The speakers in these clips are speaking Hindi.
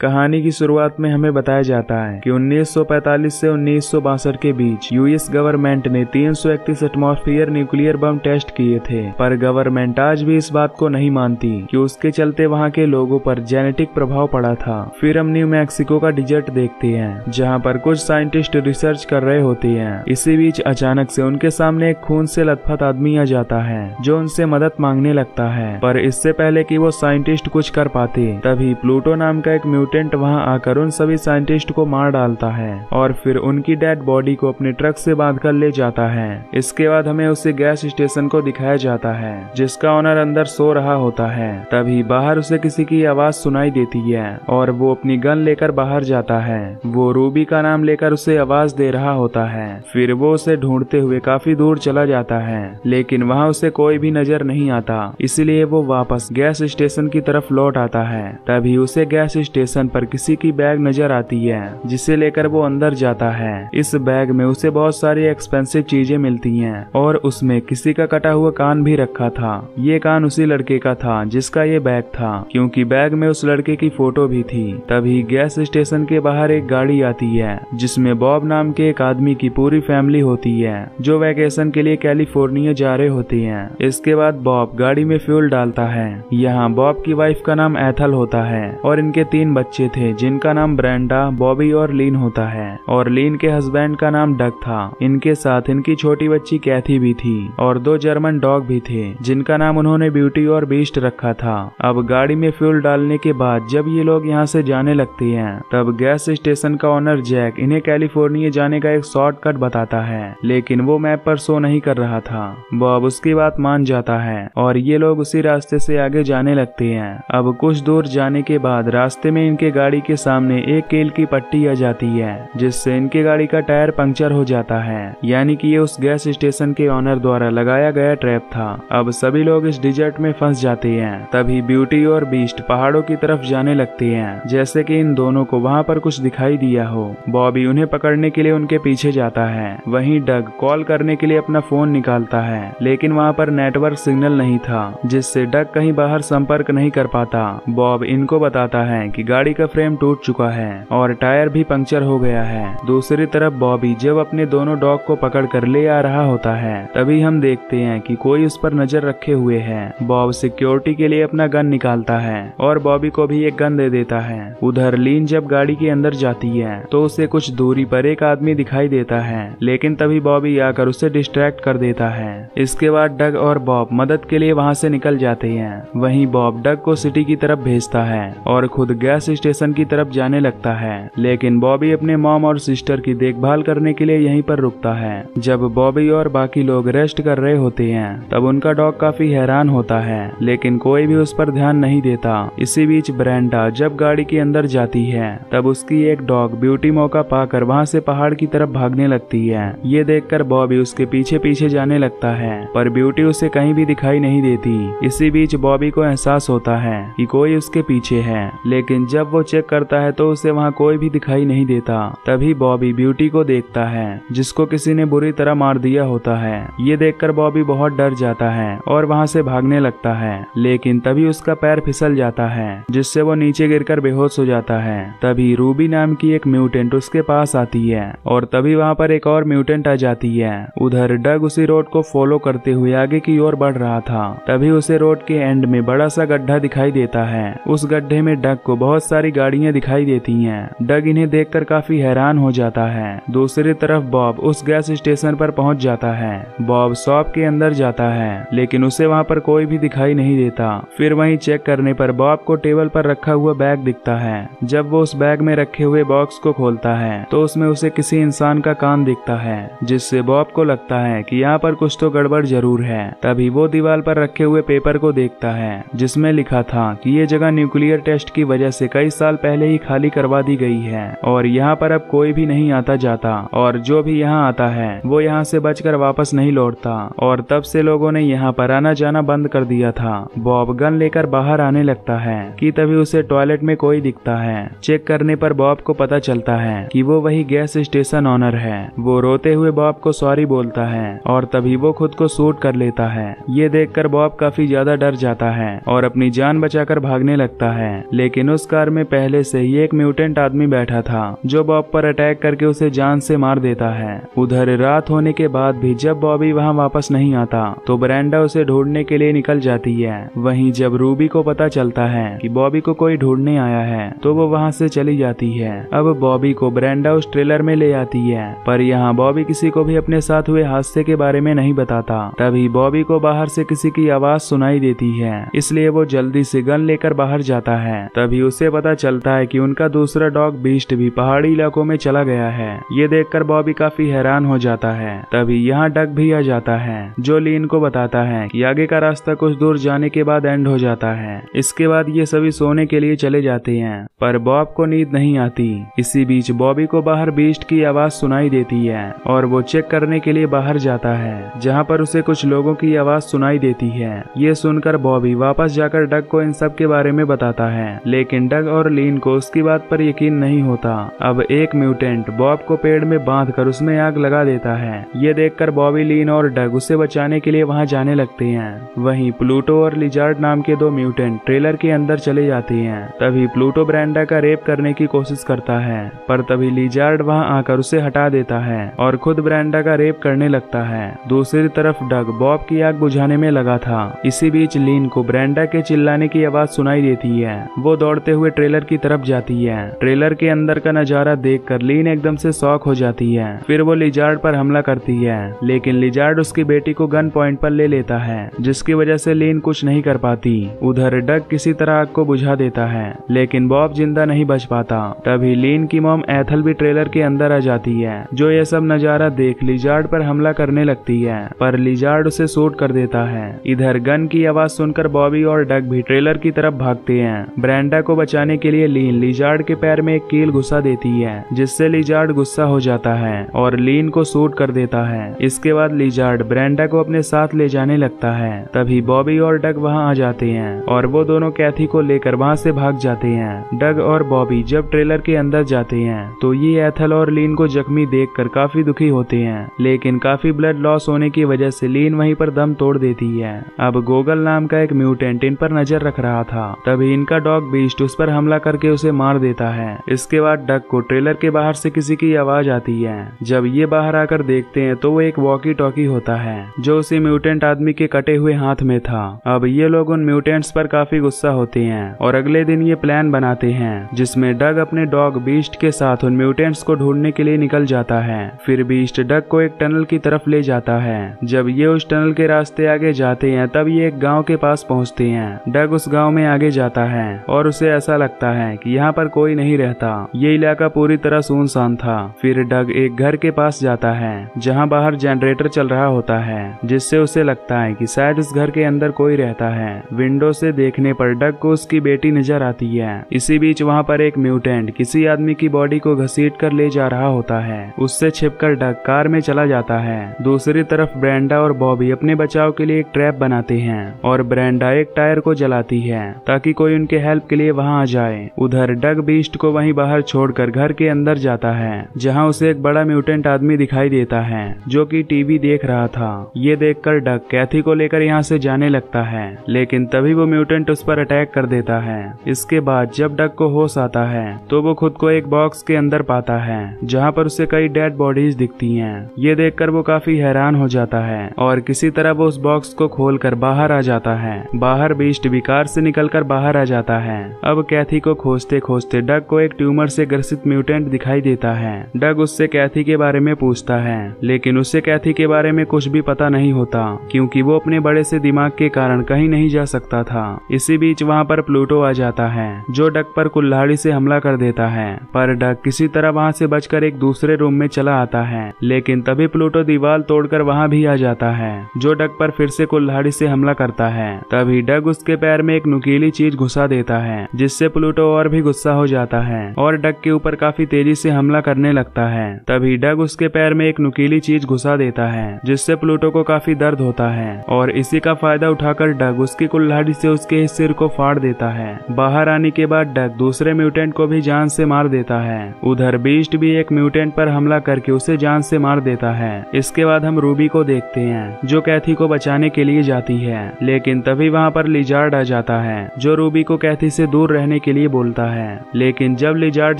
कहानी की शुरुआत में हमें बताया जाता है कि 1945 से 1962 के बीच यूएस गवर्नमेंट ने 331 एटमॉस्फेयर न्यूक्लियर बम टेस्ट किए थे, पर गवर्नमेंट आज भी इस बात को नहीं मानती कि उसके चलते वहां के लोगों पर जेनेटिक प्रभाव पड़ा था। फिर हम न्यू मैक्सिको का डिजर्ट देखते हैं, जहां पर कुछ साइंटिस्ट रिसर्च कर रहे होते हैं। इसी बीच अचानक से उनके सामने एक खून से लथपथ आदमी आ जाता है, जो उनसे मदद मांगने लगता है। पर इससे पहले कि वो साइंटिस्ट कुछ कर पाते, तभी प्लूटो नाम का एक म्यूटेंट वहां आकर उन सभी साइंटिस्ट को मार डालता है और फिर उनकी डेड बॉडी को अपने ट्रक से बांधकर ले जाता है। इसके बाद हमें उसे गैस स्टेशन को दिखाया जाता है, जिसका ओनर अंदर सो रहा होता है। तभी बाहर उसे किसी की आवाज सुनाई देती है और वो अपनी गन लेकर बाहर जाता है। वो रूबी का नाम लेकर उसे आवाज दे रहा होता है। फिर वो उसे ढूंढते हुए काफी दूर चला जाता है, लेकिन वहाँ उसे कोई भी नजर नहीं आता। इसलिए वो वापस गैस स्टेशन की तरफ लौट आता है। तभी उसे गैस स्टेशन पर किसी की बैग नजर आती है, जिसे लेकर वो अंदर जाता है। इस बैग में उसे बहुत सारी एक्सपेंसिव चीजें मिलती हैं और उसमें किसी का कटा हुआ कान भी रखा था। ये कान उसी लड़के का था जिसका ये बैग था, क्योंकि बैग में उस लड़के की फोटो भी थी। तभी गैस स्टेशन के बाहर एक गाड़ी आती है, जिसमें बॉब नाम के एक आदमी की पूरी फैमिली होती है, जो वैकेशन के लिए कैलिफोर्निया जा रहे होते हैं। इसके बाद बॉब गाड़ी में फ्यूल डालता है। यहाँ बॉब की वाइफ का नाम एथल होता है और इनके 3 बच्चे थे, जिनका नाम ब्रेंडा, बॉबी और लीन होता है। और लीन के हस्बैंड का नाम डग था। इनके साथ इनकी छोटी बच्ची कैथी भी थी और 2 जर्मन डॉग भी थे, जिनका नाम उन्होंने ब्यूटी और बीस्ट रखा था। अब गाड़ी में फ्यूल डालने के बाद जब ये लोग यहाँ से जाने लगते हैं, तब गैस स्टेशन का ओनर जैक इन्हें कैलिफोर्निया जाने का एक शॉर्टकट बताता है, लेकिन वो मैप पर शो नहीं कर रहा था। बॉब उसकी बात मान जाता है और ये लोग उसी रास्ते से आगे जाने लगते हैं। अब कुछ दूर जाने के बाद रास्ते में इनके गाड़ी के सामने एक कील की पट्टी आ जाती है, जिससे इनके गाड़ी का टायर पंक्चर हो जाता है। यानी कि ये उस गैस स्टेशन के ओनर द्वारा लगाया गया ट्रैप था। अब सभी लोग इस डिजर्ट में फंस जाते हैं। तभी ब्यूटी और बीस्ट पहाड़ों की तरफ जाने लगते हैं, जैसे कि इन दोनों को वहाँ पर कुछ दिखाई दिया हो। बॉबी उन्हें पकड़ने के लिए उनके पीछे जाता है। वहीं डग कॉल करने के लिए अपना फोन निकालता है, लेकिन वहाँ पर नेटवर्क सिग्नल नहीं था, जिससे डग कहीं बाहर संपर्क नहीं कर पाता। बॉब इनको बताता है कि गाड़ी का फ्रेम टूट चुका है और टायर भी पंक्चर हो गया है। दूसरी तरफ बॉबी जब अपने दोनों डॉग को पकड़ कर ले आ रहा होता है, तभी हम देखते हैं कि कोई उस पर नजर रखे हुए है। बॉब सिक्योरिटी के लिए अपना गन निकालता है और बॉबी को भी एक गन दे देता है। उधर लीन जब गाड़ी के अंदर जाती है, तो उसे कुछ दूरी पर एक आदमी दिखाई देता है, लेकिन तभी बॉबी आकर उसे डिस्ट्रैक्ट कर देता है। इसके बाद डग और बॉब मदद के लिए वहाँ से निकल जाते हैं। वहीं बॉब डग को सिटी की तरफ भेजता है और खुद गैस स्टेशन की तरफ जाने लगता है, लेकिन बॉबी अपने मॉम और सिस्टर की देखभाल करने के लिए यहीं पर रुकता है। जब बॉबी और बाकी लोग रेस्ट कर रहे होते हैं, तब उनका डॉग काफी हैरान होता है, लेकिन कोई भी उस पर ध्यान नहीं देता। इसी बीच ब्रेंडा जब गाड़ी के अंदर जाती है, तब उसकी एक डॉग ब्यूटी मौका पाकर वहाँ से पहाड़ की तरफ भागने लगती है। ये देखकर बॉबी उसके पीछे पीछे जाने लगता है, पर ब्यूटी उसे कहीं भी दिखाई नहीं देती। इसी बीच बॉबी को एहसास होता है कि कोई उसके पीछे है, लेकिन जब वो चेक करता है तो उसे वहाँ कोई भी दिखाई नहीं देता। तभी बॉबी ब्यूटी को देखता है, जिसको किसी ने बुरी तरह मार दिया होता है। ये देखकर बॉबी बहुत डर जाता है और वहाँ से भागने लगता है, लेकिन तभी उसका पैर फिसल जाता है, जिससे वो नीचे गिरकर बेहोश हो जाता है। तभी रूबी नाम की एक म्यूटेंट उसके पास आती है और तभी वहाँ पर एक और म्यूटेंट आ जाती है। उधर डग उसी रोड को फॉलो करते हुए आगे की ओर बढ़ रहा था। तभी उसे रोड के एंड में बड़ा सा गड्ढा दिखाई देता है। उस गड्ढे में डग को बहुत सारी गाड़ियां दिखाई देती हैं। डग इन्हें देखकर काफी हैरान हो जाता है। दूसरी तरफ बॉब उस गैस स्टेशन पर पहुंच जाता है। बॉब शॉप के अंदर जाता है, लेकिन उसे वहां पर कोई भी दिखाई नहीं देता। फिर वहीं चेक करने पर बॉब को टेबल पर रखा हुआ बैग दिखता है। जब वो उस बैग में रखे हुए बॉक्स को खोलता है, तो उसमें उसे किसी इंसान का कान दिखता है, जिससे बॉब को लगता है कि यहाँ पर कुछ तो गड़बड़ जरूर है। तभी वो दीवार पर रखे हुए पेपर को देखता है, जिसमें लिखा था कि ये जगह न्यूक्लियर टेस्ट की वजह से कई साल पहले ही खाली करवा दी गई है और यहाँ पर अब कोई भी नहीं आता जाता, और जो भी यहाँ आता है वो यहाँ से बचकर वापस नहीं लौटता, और तब से लोगों ने यहाँ पर आना जाना बंद कर दिया था। बॉब गन लेकर बाहर आने लगता है कि तभी उसे टॉयलेट में कोई दिखता है। चेक करने पर बॉब को पता चलता है कि वो वही गैस स्टेशन ऑनर है। वो रोते हुए बॉब को सॉरी बोलता है और तभी वो खुद को शूट कर लेता है। ये देखकर बॉब काफी ज्यादा डर जाता है और अपनी जान बचाकर भागने लगता है, लेकिन उस कार कार में पहले से ही एक म्यूटेंट आदमी बैठा था जो बॉब पर अटैक करके उसे जान से मार देता है। उधर रात होने के बाद भी जब बॉबी वहां वापस नहीं आता तो ब्रेंडा उसे ढूंढने के लिए निकल जाती है। वहीं जब रूबी को पता चलता है कि बॉबी को कोई ढूंढने आया है तो वो वहां से चली जाती है। अब बॉबी को ब्रेंडा उस ट्रेलर में ले आती है, पर यहाँ बॉबी किसी को भी अपने साथ हुए हादसे के बारे में नहीं बताता। तभी बॉबी को बाहर से किसी की आवाज सुनाई देती है, इसलिए वो जल्दी से गन लेकर बाहर जाता है। तभी उसे पता चलता है कि उनका दूसरा डॉग बीस्ट भी पहाड़ी इलाकों में चला गया है। ये देखकर बॉबी काफी हैरान हो जाता है। तभी यहाँ डग भी आ जाता है जो लीन को बताता है कि आगे का रास्ता कुछ दूर जाने के बाद एंड हो जाता है। इसके बाद ये सभी सोने के लिए चले जाते हैं, पर बॉब को नींद नहीं आती। इसी बीच बॉबी को बाहर बीस्ट की आवाज सुनाई देती है और वो चेक करने के लिए बाहर जाता है, जहाँ पर उसे कुछ लोगों की आवाज सुनाई देती है। ये सुनकर बॉबी वापस जाकर डग को इन सब के बारे में बताता है, लेकिन डग और लीन को उसकी बात पर यकीन नहीं होता। अब एक म्यूटेंट बॉब को पेड़ में बांधकर उसमें आग लगा देता है। ये देखकर बॉबी, लीन और डग उसे बचाने के लिए वहां जाने लगते हैं। वहीं प्लूटो और लिजार्ड नाम के दो म्यूटेंट ट्रेलर के अंदर चले जाते हैं। तभी प्लूटो ब्रेंडा का रेप करने की कोशिश करता है, पर तभी लिजार्ड वहां आकर उसे हटा देता है और खुद ब्रेंडा का रेप करने लगता है। दूसरी तरफ डग बॉब की आग बुझाने में लगा था। इसी बीच लीन को ब्रेंडा के चिल्लाने की आवाज सुनाई देती है। वो दौड़ते हुए ट्रेलर की तरफ जाती है। ट्रेलर के अंदर का नजारा देखकर लीन एकदम से शॉक हो जाती है। फिर वो लिजार्ड पर हमला करती है, लेकिन लिजार्ड उसकी बेटी को गन पॉइंट पर ले लेता है, जिसकी वजह से लीन कुछ नहीं कर पाती। उधर डग किसी तरह आग को बुझा देता है, लेकिन बॉब जिंदा नहीं बच पाता। तभी लीन की मॉम एथल भी ट्रेलर के अंदर आ जाती है, जो ये सब नजारा देख लिजार्ड पर हमला करने लगती है, पर लिजार्ड उसे शूट कर देता है। इधर गन की आवाज सुनकर बॉबी और डग भी ट्रेलर की तरफ भागते हैं। ब्रेंडा को बचाने के लिए लीन लिजार्ड के पैर में एक कील घुसा देती है, जिससे लिजार्ड गुस्सा हो जाता है और लीन को शूट कर देता है। इसके बाद लिजार्ड ब्रेंडा को अपने साथ ले जाने लगता है। तभी बॉबी और डग वहां आ जाते हैं और वो दोनों कैथी को लेकर वहां से भाग जाते हैं। डग और बॉबी जब ट्रेलर के अंदर जाते हैं तो ये एथल और लीन को जख्मी देखकर काफी दुखी होते हैं, लेकिन काफी ब्लड लॉस होने की वजह से लीन वहीं पर दम तोड़ देती है। अब गोगल नाम का एक म्यूटेंट इन पर नजर रख रहा था। तभी इनका डॉग बीस्ट उस पर हमला करके उसे मार देता है। इसके बाद डग को ट्रेलर के बाहर से किसी की आवाज आती है। जब ये बाहर आकर देखते हैं तो वो एक वॉकी टॉकी होता है जो उसी म्यूटेंट आदमी के कटे हुए हाथ में था। अब ये लोग उन म्यूटेंट्स पर काफी गुस्सा होते हैं और अगले दिन ये प्लान बनाते हैं जिसमें डग अपने डॉग बीस्ट के साथ उन म्यूटेंट्स को ढूंढने के लिए निकल जाता है। फिर बीस्ट डग को एक टनल की तरफ ले जाता है। जब ये उस टनल के रास्ते आगे जाते हैं तब ये एक गांव के पास पहुंचते हैं। डग उस गांव में आगे जाता है और उसे ऐसा लगता है कि यहाँ पर कोई नहीं रहता। ये इलाका पूरी तरह सुनसान था। फिर डग एक घर के पास जाता है जहाँ बाहर जनरेटर चल रहा होता है, जिससे उसे लगता है कि शायद इस घर के अंदर कोई रहता है। विंडो से देखने पर डग को उसकी बेटी नजर आती है। इसी बीच वहाँ पर एक म्यूटेंट किसी आदमी की बॉडी को घसीट कर ले जा रहा होता है। उससे छिपकर डग कार में चला जाता है। दूसरी तरफ ब्रेंडा और बॉबी अपने बचाव के लिए एक ट्रैप बनाते हैं और ब्रेंडा एक टायर को जलाती है ताकि कोई उनके हेल्प के लिए वहाँ आ जाए। उधर डग बीस्ट को वहीं बाहर छोड़कर घर के अंदर जाता है, जहाँ उसे एक बड़ा म्यूटेंट आदमी दिखाई देता है जो कि टीवी देख रहा था। ये देखकर डग कैथी को लेकर यहाँ से जाने लगता है, लेकिन तभी वो म्यूटेंट उस पर अटैक कर देता है। इसके बाद जब डग को होश आता है तो वो खुद को एक बॉक्स के अंदर पाता है जहाँ पर उसे कई डेड बॉडीज दिखती हैं। ये देखकर वो काफी हैरान हो जाता है और किसी तरह वो उस बॉक्स को खोलकर बाहर आ जाता है। बाहर बीस्ट भी कार से निकलकर बाहर आ जाता है। अब कैथी को खोजते खोजते डग को एक ट्यूमर से ग्रसित म्यूटेंट दिखाई देता है। डग उससे कैथी के बारे में पूछता है, लेकिन उससे कैथी के बारे में कुछ भी पता नहीं होता क्योंकि वो अपने बड़े से दिमाग के कारण कहीं नहीं जा सकता था। इसी बीच वहाँ पर प्लूटो आ जाता है जो डग पर कुल्हाड़ी से हमला कर देता है, पर डग किसी तरह वहाँ से बचकर एक दूसरे रूम में चला आता है। लेकिन तभी प्लूटो दीवार तोड़कर वहाँ भी आ जाता है जो डग पर फिर से कुल्हाड़ी से हमला करता है। तभी डग उसके पैर में एक नुकीली चीज घुसा देता है, जिससे प्लूटो और भी गुस्सा हो जाता है और डग के ऊपर काफी तेजी से हमला करने लगता है। तभी डग उसके पैर में एक नुकीली चीज घुसा देता है, जिससे प्लूटो को काफी दर्द होता है और इसी का फायदा उठाकर डग उसकी कुल्हाड़ी से उसके सिर को फाड़ देता है। बाहर आने के बाद डग दूसरे म्यूटेंट को भी जान से मार देता है। उधर बीस्ट भी एक म्यूटेंट पर हमला करके उसे जान से मार देता है। इसके बाद हम रूबी को देखते हैं जो कैथी को बचाने के लिए जाती है, लेकिन तभी वहाँ पर लिजार्ड आ जाता है जो रूबी को कैथी से दूर रहने जाने के लिए बोलता है, लेकिन जब लिजार्ड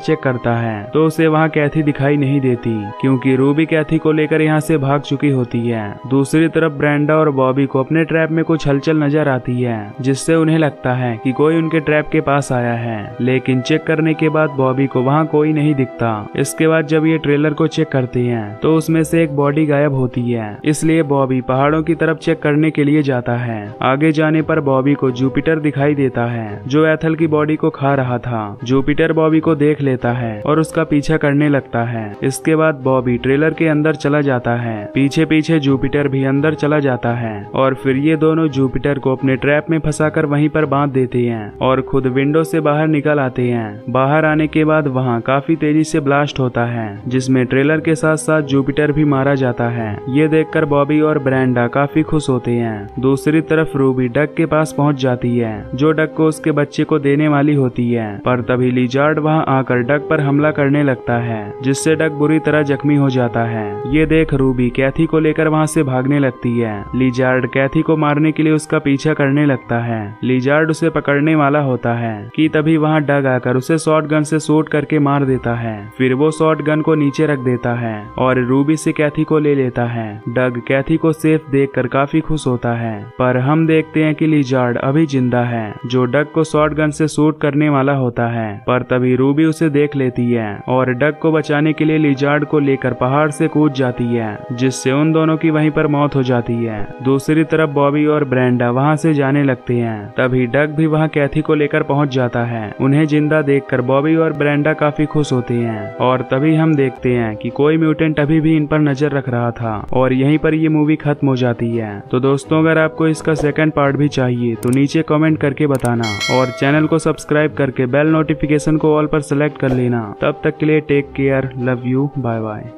चेक करता है तो उसे वहाँ कैथी दिखाई नहीं देती, क्योंकि रूबी कैथी को लेकर यहाँ से भाग चुकी होती है। दूसरी तरफ ब्रेंडा और बॉबी को अपने ट्रैप में कुछ हलचल नजर आती है, जिससे उन्हें लगता है कि कोई उनके ट्रैप के पास आया है, लेकिन चेक करने के बाद बॉबी को वहाँ कोई नहीं दिखता। इसके बाद जब ये ट्रेलर को चेक करते हैं तो उसमें से एक बॉडी गायब होती है, इसलिए बॉबी पहाड़ों की तरफ चेक करने के लिए जाता है। आगे जाने पर बॉबी को जुपिटर दिखाई देता है, जो एथल की बॉडी को खा रहा था। जुपिटर बॉबी को देख लेता है और उसका पीछा करने लगता है। इसके बाद बॉबी ट्रेलर के अंदर चला जाता है, पीछे पीछे जुपिटर भी अंदर चला जाता है और फिर ये दोनों जुपिटर को अपने ट्रैप में फंसाकर वहीं पर बांध देते हैं और खुद विंडो से बाहर निकल आते हैं। बाहर आने के बाद वहाँ काफी तेजी से ब्लास्ट होता है, जिसमें ट्रेलर के साथ साथ जुपिटर भी मारा जाता है। ये देखकर बॉबी और ब्रेंडा काफी खुश होते हैं। दूसरी तरफ रूबी डक के पास पहुंच जाती है, जो डक को उसके बच्चे को देने वाली होती है, पर तभी लिजार्ड वहां आकर डक पर हमला करने लगता है, जिससे डक बुरी तरह जख्मी हो जाता है। ये देख रूबी कैथी को लेकर वहां से भागने लगती है। लिजार्ड कैथी को मारने के लिए उसका पीछा करने लगता है। लिजार्ड उसे पकड़ने वाला होता है कि तभी वहां डग आकर उसे शॉटगन से शूट करके मार देता है। फिर वो शॉटगन को नीचे रख देता है और रूबी से कैथी को ले लेता है। डग कैथी को सेफ देखकर काफी खुश होता है, पर हम देखते हैं कि लिजार्ड अभी जिंदा है, जो डग को शॉटगन से शूट करने वाला होता है। पर तभी रूबी उसे देख लेती है और डग को बचाने के लिए लिजार्ड को लेकर पहाड़ से कूद जाती है, जिससे उन दोनों की वहीं पर मौत हो जाती है। दूसरी तरफ बॉबी और ब्रेंडा वहां से जाने लगते हैं। तभी डग भी वहां कैथी को लेकर पहुंच जाता है। उन्हें जिंदा देखकर बॉबी और ब्रेंडा काफी खुश होते हैं और तभी हम देखते हैं कि कोई म्यूटेंट अभी भी इन पर नजर रख रहा था और यहीं पर ये मूवी खत्म हो जाती है। तो दोस्तों, अगर आपको इसका सेकंड पार्ट भी चाहिए तो नीचे कमेंट करके बताना और चैनल को सब्सक्राइब करके बेल नोटिफिकेशन को ऑल पर सेलेक्ट कर लेना। तब तक के लिए take care, love you, bye bye.